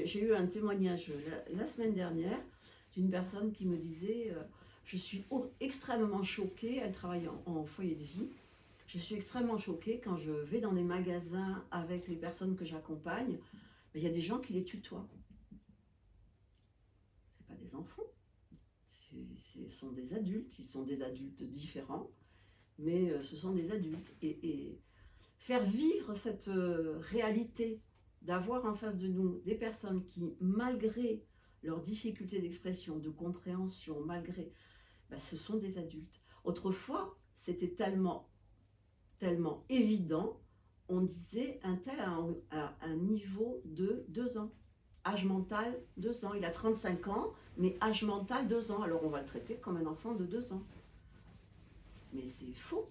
J'ai eu un témoignage la semaine dernière d'une personne qui me disait je suis extrêmement choquée, elle travaille en foyer de vie, je suis extrêmement choquée quand je vais dans des magasins avec les personnes que j'accompagne, il y a des gens qui les tutoient. C'est pas des enfants, ce sont des adultes, ils sont des adultes différents, mais ce sont des adultes. Et faire vivre cette réalité, d'avoir en face de nous des personnes qui, malgré leurs difficultés d'expression, de compréhension, malgré, ce sont des adultes. Autrefois, c'était tellement évident, on disait un tel a un niveau de 2 ans. Âge mental, 2 ans. Il a 35 ans, mais âge mental, 2 ans. Alors on va le traiter comme un enfant de 2 ans. Mais c'est faux.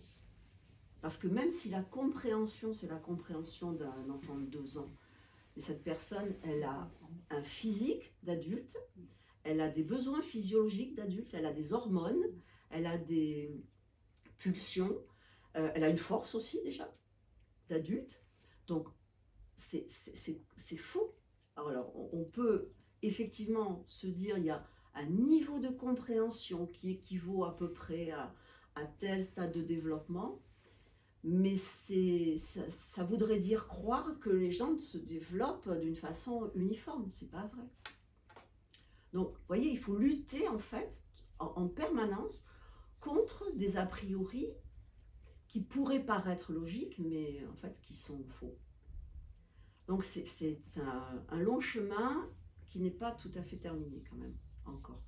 Parce que même si la compréhension, c'est la compréhension d'un enfant de 2 ans, et cette personne, elle a un physique d'adulte, elle a des besoins physiologiques d'adulte, elle a des hormones, elle a des pulsions, elle a une force aussi déjà d'adulte. Donc c'est faux. Alors on peut effectivement se dire il y a un niveau de compréhension qui équivaut à peu près à tel stade de développement, mais ça voudrait dire croire que les gens se développent d'une façon uniforme. C'est pas vrai. Donc, vous voyez, il faut lutter en fait en permanence contre des a priori qui pourraient paraître logiques, mais en fait qui sont faux. Donc c'est un long chemin qui n'est pas tout à fait terminé quand même, encore.